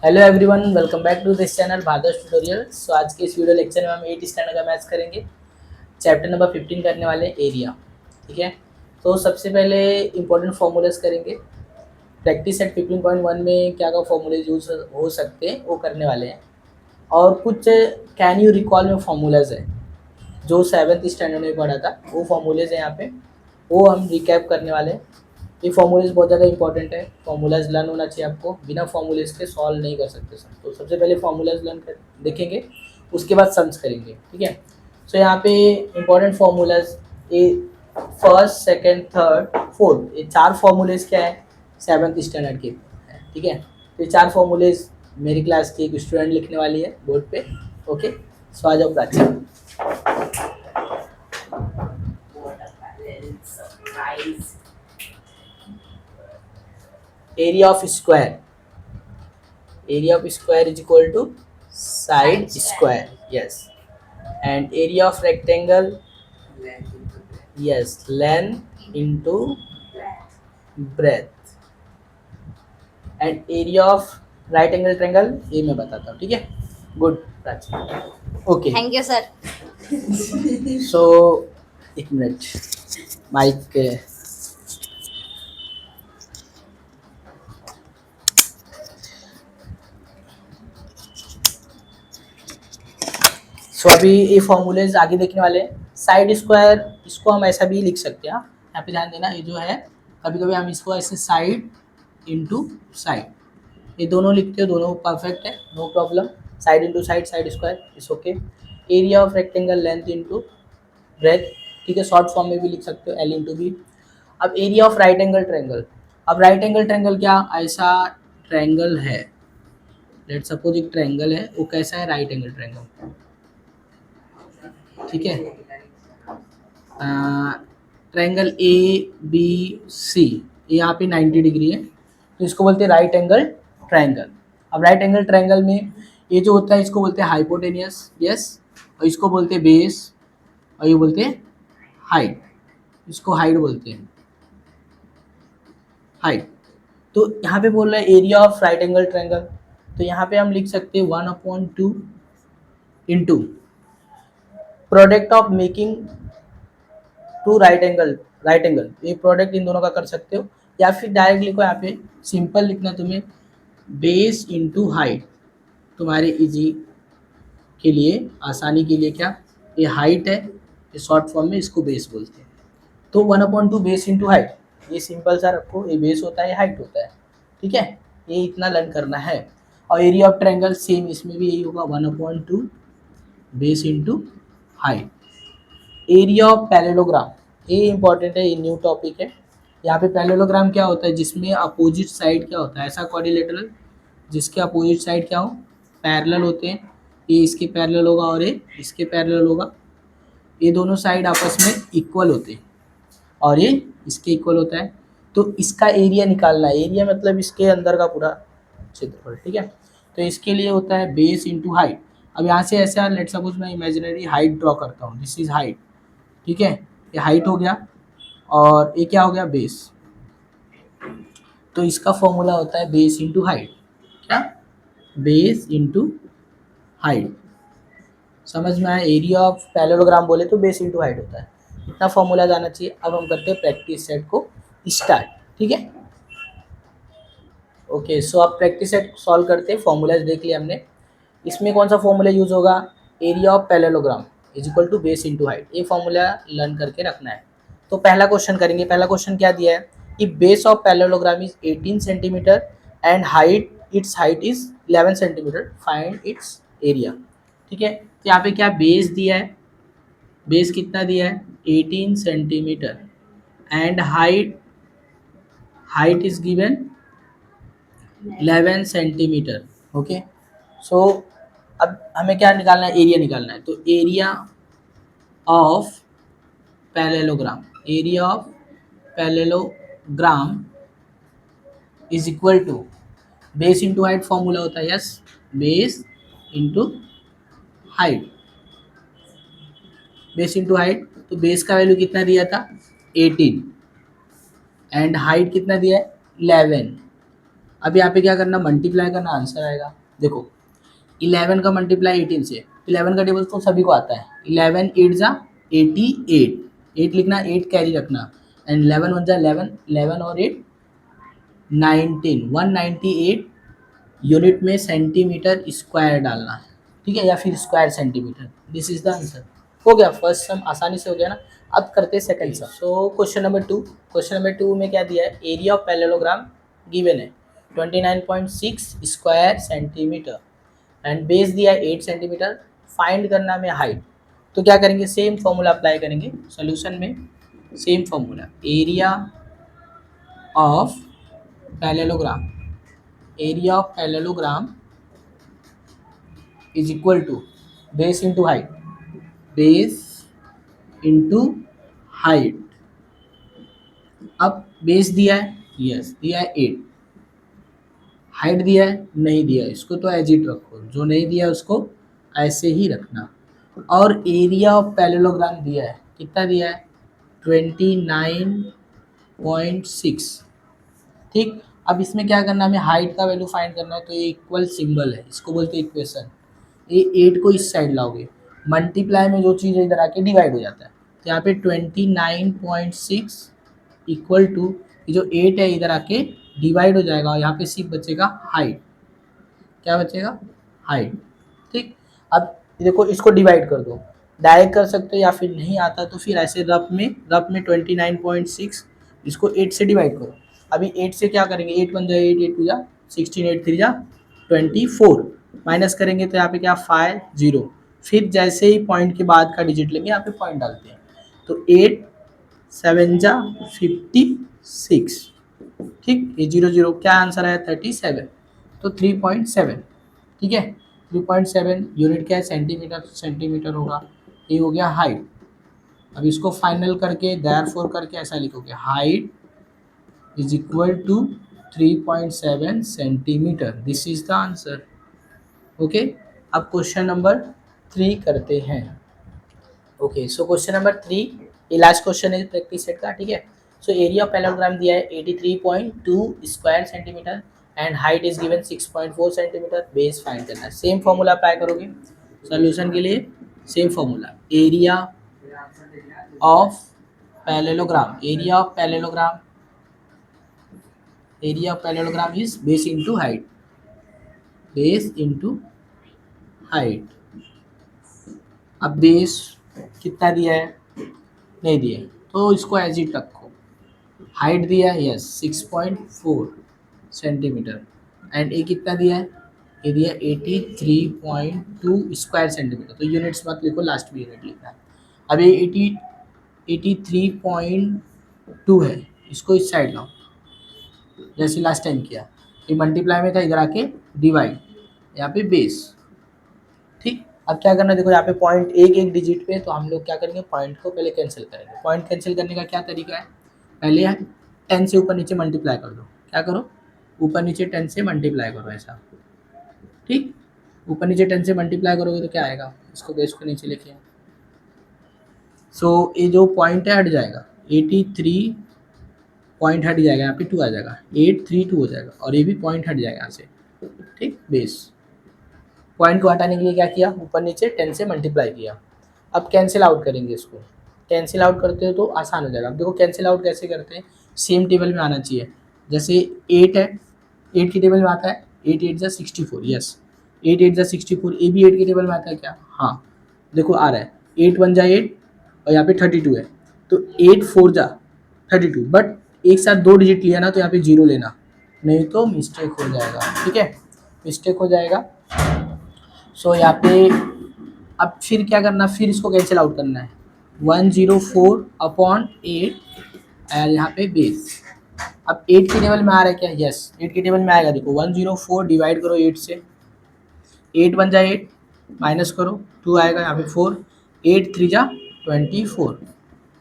Hello everyone, welcome back to this channel Bhadarsh tutorial. So आज के इस वीडियो लेक्चर में हम 8 स्टैंडर्ड का मैथ्स करेंगे। चैप्टर नंबर 15 करने वाले एरिया। ठीक है, तो सबसे पहले इंपॉर्टेंट फॉर्मूलाज करेंगे। प्रैक्टिस एट 15.1 में क्या क्या फॉर्मूलेज यूज हो सकते हैं वो करने वाले हैं। और कुछ कैन यू रिकॉल में फॉर्मूलाज है जो 7th स्टैंडर्ड में पढ़ा था, वो फॉर्मूलेज है यहाँ पे, वो हम रिकैप करने वाले हैं। ये फॉर्मूलेज बहुत ज़्यादा इंपॉर्टेंट है, फॉर्मूलाज लर्न होना चाहिए आपको, बिना फॉर्मूलेज के सॉल्व नहीं कर सकते सर। तो सबसे पहले फॉर्मूलाज लर्न कर देखेंगे, उसके बाद सम्स करेंगे। ठीक है, सो यहाँ पे इंपॉर्टेंट फॉर्मूलाज ये फर्स्ट सेकंड थर्ड फोर्थ, ये 4 फॉर्मूलेज क्या है 7th स्टैंडर्ड के। ठीक है, तो ये 4 फॉर्मूलेज मेरी क्लास की एक स्टूडेंट लिखने वाली है बोर्ड पे। ओके, सो आ जाओ Prachi. Area of square, area of square is equal to side square, yes, and area of rectangle, yes, length into breadth, and area of right angle triangle ये मैं बताता हूँ। ठीक है, good Prachi. Okay, thank you sir. So एक minute mic. सो अभी ये formulas आगे देखने वाले हैं। साइड स्क्वायर, इसको हम ऐसा भी लिख सकते हैं। यहाँ पे ध्यान देना, ये जो है कभी कभी हम इसको ऐसे साइड इंटू साइड, ये दोनों लिखते हो, दोनों परफेक्ट है, no problem. Side into side, side square is okay. Area of rectangle length into breadth, ठीक है, शॉर्ट फॉर्म में भी लिख सकते हो, एल इंटू बी। अब area of right angle triangle, अब राइट एंगल ट्रायंगल क्या, ऐसा ट्रायंगल है, लेट सपोज एक ट्रायंगल है, वो कैसा है, राइट एंगल ट्रायंगल। ठीक है, ट्रायंगल ए बी सी, यहाँ पे 90 डिग्री है, तो इसको बोलते हैं राइट एंगल ट्रायंगल। अब राइट एंगल ट्रायंगल में ये जो होता है इसको बोलते हैं हाइपोटेनियस, यस, और इसको बोलते हैं बेस, और ये बोलते हैं हाइट, इसको हाइट बोलते हैं, हाइट। तो यहाँ पे बोल रहा है area of right angle triangle, तो यहाँ पे हम लिख सकते हैं 1/2 into product of making two right angle, ये प्रोडक्ट इन दोनों का कर सकते हो, या फिर डायरेक्ट लिखो, यहाँ पे सिंपल लिखना तुम्हें, बेस इंटू हाइट। तुम्हारे इजी के लिए, आसानी के लिए, क्या ये हाइट है, ये शॉर्ट फॉर्म में इसको बेस बोलते हैं। तो 1/2 बेस इंटू हाइट, ये सिंपल सा रखो, ये बेस होता है, ये हाइट होता है। ठीक है, ये इतना लर्न करना है। और एरिया ऑफ ट्रायंगल सेम, इसमें भी यही होगा, 1/2 base into height. Area of parallelogram, ये इंपॉर्टेंट है, ये न्यू टॉपिक है। यहाँ पे पैरेललोग्राम क्या होता है, जिसमें अपोजिट साइड क्या होता है, ऐसा क्वाड्रिलेटरल जिसके अपोजिट साइड क्या हो, पैरेलल होते हैं। ये इसके पैरेलल होगा और ये इसके पैरेलल होगा, ये दोनों साइड आपस में इक्वल होते हैं, और ये इसके इक्वल होता है। तो इसका एरिया निकालना है, एरिया मतलब इसके अंदर का पूरा क्षेत्रफल। ठीक है, तो इसके लिए होता है बेस इंटू हाइट। अब यहाँ से ऐसा लेट सपोज मैं इमेजिनरी हाइट ड्रॉ करता हूँ, दिस इज हाइट। ठीक है, ये हाइट हो गया, और ये क्या हो गया, बेस। तो इसका फॉर्मूला होता है बेस इंटू हाइट, क्या, बेस इंटू हाइट। समझ में आया, एरिया ऑफ पैरेललोग्राम बोले तो बेस इंटू हाइट होता है, इतना फॉर्मूला जाना चाहिए। अब हम करते हैं प्रैक्टिस सेट को स्टार्ट। ठीक है, ओके, सो अब प्रैक्टिस सेट सॉल्व करते हैं। फॉर्मूलाज देख लिया हमने, इसमें कौन सा फॉर्मूला यूज होगा, area of parallelogram is equal to base into height, ये फॉर्मूला लर्न करके रखना है। तो पहला क्वेश्चन करेंगे। पहला क्वेश्चन क्या दिया है कि base of parallelogram is 18 centimetre and height, it's height is 11 centimetre, find its area. ठीक है, तो यहाँ पे क्या बेस दिया है, बेस कितना दिया है 18 centimetre, and height, height is given 11 centimetre. Okay, so अब हमें क्या निकालना है, एरिया निकालना है। तो area of parallelogram, area of parallelogram is equal to base into height, formula होता है, yes, base into height, base into height. तो बेस का वैल्यू कितना दिया था 18, एंड हाइट कितना दिया है 11, अब यहाँ पे क्या करना, मल्टीप्लाई करना, आंसर आएगा। देखो 11 का मल्टीप्लाई 18 से, 11 का टेबल तो सभी को आता है, 11 8 जा 88, 8 लिखना, 8 कैरी रखना, एंड 11 1 जा 11, 11 और 8 19, 198 यूनिट में सेंटीमीटर स्क्वायर डालना है, ठीक है, या फिर square centimetre. This is the answer. हो गया फर्स्ट सम, आसानी से हो गया ना। अब करते हैं सेकंड सम। सो क्वेश्चन नंबर 2, क्वेश्चन नंबर 2 में क्या दिया है, एरिया ऑफ पैरेललोग्राम गिवन है 29.6 स्क्वायर सेंटीमीटर एंड बेस दिया है 8 सेंटीमीटर, फाइंड करना में हाइट। तो क्या करेंगे, सेम फॉर्मूला अप्लाई करेंगे सॉल्यूशन में, same formula, area of parallelogram, area of parallelogram is equal to base into height, base into height. अब बेस दिया है, यस दिया है 8, हाइट दिया है, नहीं दिया है, इसको तो एज इट रखो, जो नहीं दिया है उसको ऐसे ही रखना। और एरिया ऑफ पैरेललोग्राम दिया है, कितना दिया है, 29.6, ठीक। अब इसमें क्या करना है, हमें हाइट का वैल्यू फाइंड करना है, तो ये इक्वल सिंबल है, इसको बोलते हैं इक्वेशन। ये 8 को इस साइड लाओगे, मल्टीप्लाई में जो चीज़ इधर आके डिवाइड हो जाता है, तो यहाँ पे 29.6 इक्वल टू, जो 8 है इधर आके डिवाइड हो जाएगा, और यहाँ पे सिर्फ बचेगा हाइट, क्या बचेगा, हाइट, ठीक। अब देखो इसको डिवाइड कर दो, डायरेक्ट कर सकते हो, या फिर नहीं आता तो फिर ऐसे रफ में 29.6 इसको 8 से डिवाइड करो। अभी 8 से क्या करेंगे, 8 1 जा 8, 8 2 जा 16, 8 3 जा 24, माइनस करेंगे तो यहाँ पे क्या 5 0, फिर जैसे ही पॉइंट के बाद का डिजिट लेंगे यहाँ पे पॉइंट डालते हैं, तो 8 7 जा 56, ठीक, ये 0 0, क्या आंसर आया 37, तो 3.7, ठीक है, 3.7 यूनिट क्या है, सेंटीमीटर, सेंटीमीटर होगा, ये हो गया हाइट। अब इसको फाइनल करके देयरफॉर करके ऐसा लिखोगे, height is equal to 3.7 centimetre, this is the answer. Okay, अब क्वेश्चन नंबर 3 करते हैं। ओके, सो क्वेश्चन नंबर 3, ये लास्ट क्वेश्चन है प्रैक्टिस सेट का, ठीक है। सो एरिया ऑफ पैरेललोग्राम दिया है 83.2 square centimetre and height is given 6.4 centimetre, base find करना है। सेम फॉर्मूला अप्लाई करोगे सॉल्यूशन के लिए, same formula, area of parallelogram, area of parallelogram, area of parallelogram is base into height, base into height. अब base कितना दिया है, नहीं दिया है, तो इसको एज इट रखो। हाइट दिया है, यस 6.4 सेंटीमीटर, एंड ए कितना दिया है, ये दिया 83.2 स्क्वायर सेंटीमीटर, तो यूनिट्स मत लिखो, लास्ट में यूनिट लिखना है। अब ये 83.2 है, इसको इस साइड लाओ, जैसे लास्ट टाइम किया, ये मल्टीप्लाई में था, इधर आके डिवाइड, यहाँ पे बेस, ठीक। अब क्या करना है, देखो यहाँ पे पॉइंट एक एक डिजिट पे, तो हम लोग क्या करेंगे, पॉइंट को पहले कैंसिल करेंगे। पॉइंट कैंसिल करने का क्या तरीका है, पहले 10 से ऊपर नीचे मल्टीप्लाई कर दो, क्या करो, ऊपर नीचे 10 से मल्टीप्लाई करो, ऐसा, ठीक। ऊपर नीचे 10 से मल्टीप्लाई करोगे तो क्या आएगा, इसको बेस को नीचे लिखिए, सो ये जो पॉइंट है हट जाएगा, 83 पॉइंट हट जाएगा, यहाँ पे 2 आ जाएगा, 832 हो जाएगा, और ये भी पॉइंट हट जाएगा यहाँ से, ठीक। बेस पॉइंट को हटाने के लिए क्या किया, ऊपर नीचे 10 से मल्टीप्लाई किया। अब कैंसिल आउट करेंगे इसको, कैंसिल आउट करते हो तो आसान हो जाएगा। अब देखो कैंसिल आउट कैसे करते हैं, सेम टेबल में आना चाहिए, जैसे 8 है, 8 की टेबल में आता है, 8 8 जा 64, यस 8 8 जा 64, ए भी 8 की टेबल में आता है क्या, हाँ देखो आ रहा है, 8 1 जा 8, और यहाँ पे 32 है, तो 8 4 जा 32, बट एक साथ 2 डिजिट लिया ना, तो यहाँ पे 0 लेना, नहीं तो मिस्टेक हो जाएगा, ठीक है, मिस्टेक हो जाएगा। सो यहाँ पे अब फिर क्या करना, फिर इसको कैंसिल आउट करना है, 104/8, और यहाँ पे बेस। अब 8 की टेबल में आ रहा है क्या, यस 8 की टेबल में आएगा, देखो 104 डिवाइड करो 8 से, 8 1 जा 8, माइनस करो 2 आएगा, यहाँ पे 4, 8 3 जा 24,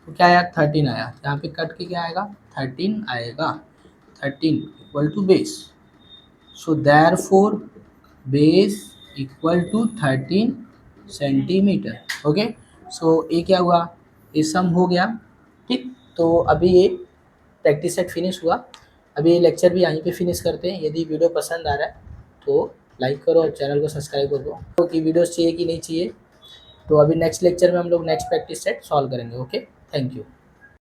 तो क्या आया 13 आया, यहाँ पे कट के क्या आएगा 13 आएगा, 13 equal to base. So therefore base equal to 13 centimetre. Okay, so ये क्या हुआ, ये सम हो गया, ठीक। तो अभी ये प्रैक्टिस सेट फिनिश हुआ। अभी ये लेक्चर भी यहीं पे फिनिश करते हैं। यदि वीडियो पसंद आ रहा है तो लाइक करो और चैनल को सब्सक्राइब कर दो। तो कि वीडियोस चाहिए कि नहीं चाहिए। तो अभी नेक्स्ट लेक्चर में हम लोग नेक्स्ट प्रैक्टिस सेट सॉल्व करेंगे। Okay, thank you.